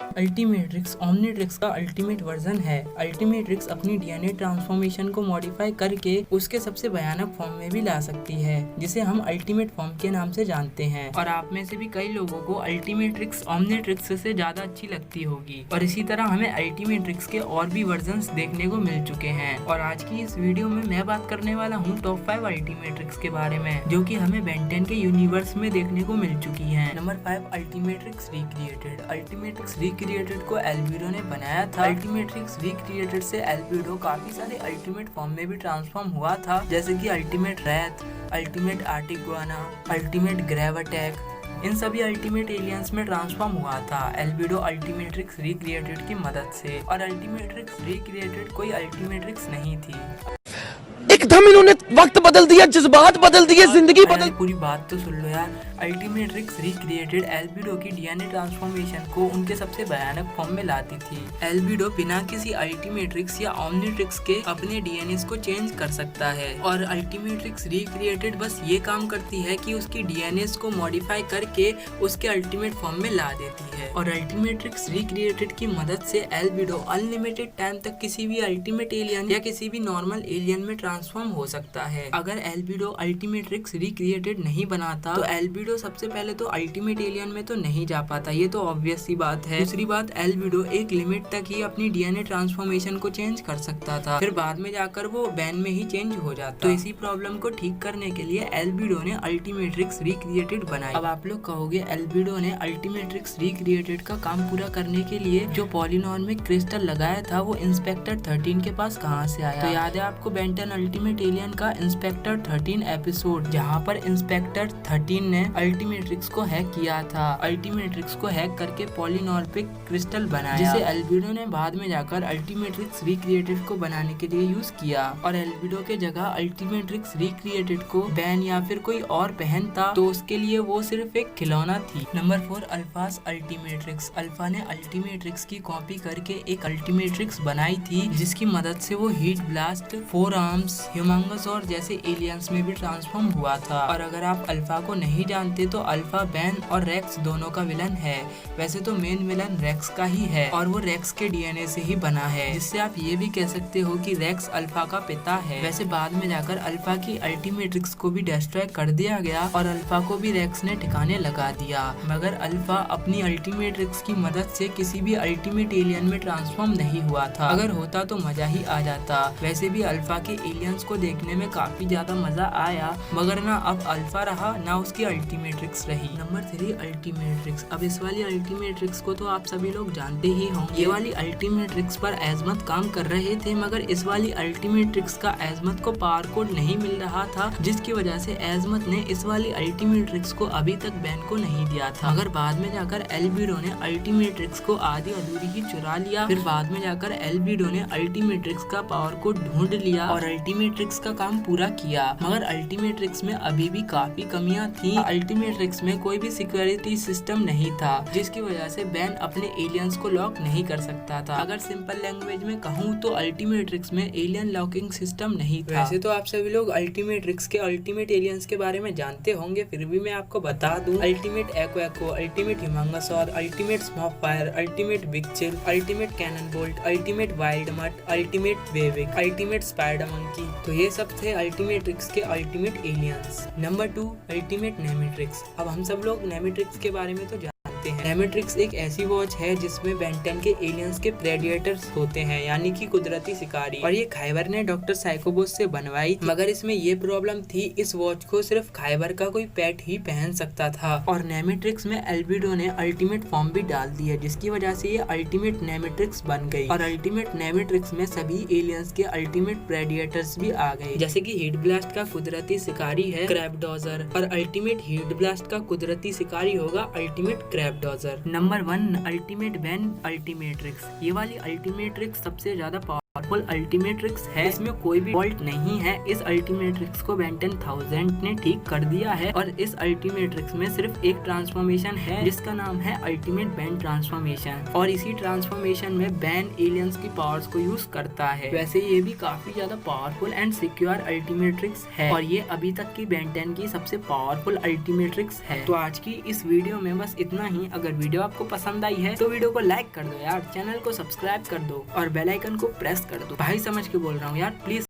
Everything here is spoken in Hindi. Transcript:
अल्टीमेट्रिक्स ओमनिट्रिक्स का अल्टीमेट वर्जन है। अल्टीमेट्रिक्स अपनी डीएनए ट्रांसफॉर्मेशन को मॉडिफाई करके उसके सबसे भयानक फॉर्म में भी ला सकती है, जिसे हम अल्टीमेट फॉर्म के नाम से जानते हैं। और आप में से भी कई लोगों को अल्टीमेट्रिक्स ओमनिट्रिक्स से ज्यादा अच्छी लगती होगी। और इसी तरह हमें अल्टीमेट्रिक्स के और भी वर्जन देखने को मिल चुके हैं। और आज की इस वीडियो में मैं बात करने वाला हूँ टॉप 5 अल्टीमेट्रिक्स के बारे में, जो कि हमें बेन 10 के यूनिवर्स में देखने को मिल चुकी है। Number 5, Ultimatrix recreated. Ultimatrix recreated को एल्बिडो ने बनाया था। अल्टीमेट्रिक्स रिक्रिएटेड से एल्बिडो काफी सारे अल्टीमेट फॉर्म में भी ट्रांसफॉर्म हुआ था, जैसे कि अल्टीमेट रैथ, अल्टीमेट आर्टिग्वाना, अल्टीमेट ग्रेवटैक। इन सभी अल्टीमेट एलियंस में ट्रांसफॉर्म हुआ था एल्बिडो अल्टीमेट्रिक्स रिक्रिएटेड की मदद से। और अल्टीमेट्रिक्स रिक्रिएटेड कोई अल्टीमेट्रिक्स नहीं थी। एकदम इन्होंने वक्त बदल दिया, जज्बात बदल दिए, जिंदगी बदल। पूरी बात तो सुन लो यार। अल्टीमेट्रिक्स रिक्रिएटेड एल्बिडो की डीएनए ट्रांसफॉर्मेशन को उनके सबसे भयानक फॉर्म में लाती थी। एल्बिडो बिना किसी अल्टीमेट्रिक्स या ओमनिट्रिक्स के अपने डीएनए को चेंज कर सकता है। और अल्टीमेट्रिक्स रिक्रिएटेड बस ये काम करती है कि उसकी डीएनए को मॉडिफाई करके उसके अल्टीमेट फॉर्म में ला देती है। और अल्टीमेट्रिक्स रिक्रिएटेड की मदद से एल्बिडो अनलिमिटेड टाइम तक किसी भी अल्टीमेट एलियन या किसी भी नॉर्मल एलियन में ट्रांसफॉर्म हो सकता है। अगर एल्बिडो अल्टीमेट्रिक्स रिक्रिएटेड नहीं बनाता तो एल्बिडो सबसे पहले तो अल्टीमेट एलियन में तो नहीं जा पाता, ये तो ऑब्वियस सी बात है। दूसरी बात, एल्बिडो एक लिमिट तक ही अपनी डीएनए ट्रांसफॉर्मेशन को चेंज कर सकता था, फिर बाद में जाकर वो बैन में ही चेंज हो जाता। तो इसी प्रॉब्लम को ठीक करने के लिए एल्बिडो ने अल्टीमेट्रिक्स रिक्रिएटेड बनाई। अब आप लोग कहोगे एल्बिडो ने अल्टीमेट्रिक्स रिक्रिएटेड का काम पूरा करने के लिए जो पॉलीनॉर्मिक क्रिस्टल लगाया था वो इंस्पेक्टर 13 के पास कहाँ से आया? तो याद है आपको बेन 10 अल्टीमेट एलियन का इंस्पेक्टर 13 एपिसोड, जहाँ पर इंस्पेक्टर 13 ने अल्टीमेट्रिक्स को हैक किया था। अल्टीमेट्रिक्स को हैक करके पॉलीनॉर्मिक क्रिस्टल बनाया, जिसे एल्बिडो ने बाद में जाकर अल्टीमेट्रिक्स रिक्रिएटेड को बनाने के लिए यूज किया। और एल्बिडो के जगह अल्टीमेट्रिक्स रिक्रिएटेड को बैन या फिर कोई और पहनता तो उसके लिए वो सिर्फ एक खिलौना थी। नंबर 4, अल्फास अल्टीमेट्रिक्स। अल्फा ने अल्टीमेट्रिक्स की कॉपी करके एक अल्टीमेट्रिक्स बनाई थी, जिसकी मदद से वो heat blast, four arms, humongous और जैसे एलियंस में भी ट्रांसफॉर्म हुआ था। और अगर आप अल्फा को नहीं जानते तो अल्फा बैन और रेक्स दोनों का विलन है। वैसे तो मेन विलन रेक्स का ही है और वो रेक्स के डीएनए से ही बना है, जिससे आप ये भी कह सकते हो कि रेक्स अल्फा का पिता है। वैसे बाद में जाकर अल्फा की अल्टीमेट्रिक्स को भी डिस्ट्रॉय कर दिया गया और अल्फा को भी रेक्स ने ठिकाने लगा दिया। मगर अल्फा अपनी अल्टीमेट्रिक्स की मदद से किसी भी अल्टीमेट एलियन में ट्रांसफॉर्म नहीं हुआ था। अगर होता तो मजा ही आ जाता। वैसे भी अल्फा के एलियंस को देखने में काफी ज्यादा मजा आया, मगर ना अब अल्फा रहा ना उसकी अल्टीमेट्रिक्स रही। नंबर 3, अल्टीमेट्रिक्स। अब इस वाली अल्टीमेट्रिक्स को तो आप सभी लोग जानते ही होंगे। ये वाली अल्टीमेट्रिक्स पर एजमत काम कर रहे थे, मगर इस वाली अल्टीमेट्रिक्स का एजमत को पावर कोड नहीं मिल रहा था, जिसकी वजह से एजमत ने इस वाली अल्टीमेट्रिक्स को अभी तक बैन को नहीं दिया था। मगर बाद में जाकर एल्बिडो ने अल्टीमेट्रिक्स को आधी अधूरी ही चुरा लिया। फिर बाद में जाकर एल्बिडो ने अल्टीमेट्रिक्स का पावर कोड ढूंढ लिया और अल्टीमेट्रिक्स का काम पूरा किया। मगर अल्टीमेट्रिक्स में अभी भी काफी कमियां थी। अल्टीमेट्रिक्स में कोई भी सिक्योरिटी सिस्टम नहीं था, जिसकी वजह से बैन अपने एलियंस को लॉक नहीं कर सकता था। अगर सिंपल लैंग्वेज में कहूँ तो अल्टीमेट्रिक्स में एलियन लॉकिंग सिस्टम नहीं था। वैसे तो आप सभी लोग अल्टीमेट्रिक्स के अल्टीमेट एलियंस के बारे में जानते होंगे, फिर भी मैं आपको बता दूं। अल्टीमेट एक्वाको, ultimate Humungousaur, ultimate Swampfire, ultimate Big Chill, ultimate Cannonbolt, ultimate Wildmutt, ultimate way big, ultimate Spidermonkey. तो ये सब थे अल्टीमेट्रिक्स के ultimate aliens. Number 2, ultimate Nemetrix. अब हम सब लोग नेमेट्रिक्स के बारे में तो जानते हैं। नेमेट्रिक्स एक ऐसी वॉच है जिसमें बेन 10 के एलियंस के प्रेडिएटर्स होते हैं, यानी कि कुदरती शिकारी। और ये खाइबर ने डॉक्टर साइकोबोस से बनवाई, मगर इसमें ये प्रॉब्लम थी, इस वॉच को सिर्फ खाइबर का कोई पेट ही पहन सकता था। और नेमेट्रिक्स में एल्बिडो ने अल्टीमेट फॉर्म भी डाल दी है, जिसकी वजह से ये अल्टीमेट नेमेट्रिक्स बन गई। और अल्टीमेट नेमेट्रिक्स में सभी एलियंस के अल्टीमेट प्रेडिएटर्स भी आ गए, जैसे कि हीट ब्लास्ट का कुदरती शिकारी है क्रैबडोजर, और अल्टीमेट हीट ब्लास्ट का कुदरती शिकारी होगा ultimate Crabdozer. Number 1, ultimate Ben Ultimatrix. ये वाली अल्टीमेट्रिक्स सबसे ज्यादा पावरफुल अल्टीमेट्रिक्स है, इसमें कोई भी फॉल्ट नहीं है। इस अल्टीमेट्रिक्स को बेन 10,000 ने ठीक कर दिया है और इस अल्टीमेट्रिक्स में सिर्फ एक ट्रांसफॉर्मेशन है जिसका नाम है अल्टीमेट बेन ट्रांसफॉर्मेशन, और इसी ट्रांसफॉर्मेशन में बेन एलियंस की पावर्स को यूज करता है। वैसे ये भी काफी ज्यादा पावरफुल एंड सिक्योर अल्टीमेट्रिक्स है और ये अभी तक की बेन 10 की सबसे पावरफुल अल्टीमेट्रिक्स है। तो आज की इस वीडियो में बस इतना ही। अगर वीडियो आपको पसंद आई है तो वीडियो को लाइक कर दो यार, चैनल को सब्सक्राइब कर दो और बेल आइकन को प्रेस कर दो। भाई समझ के बोल रहा हूँ यार, प्लीज।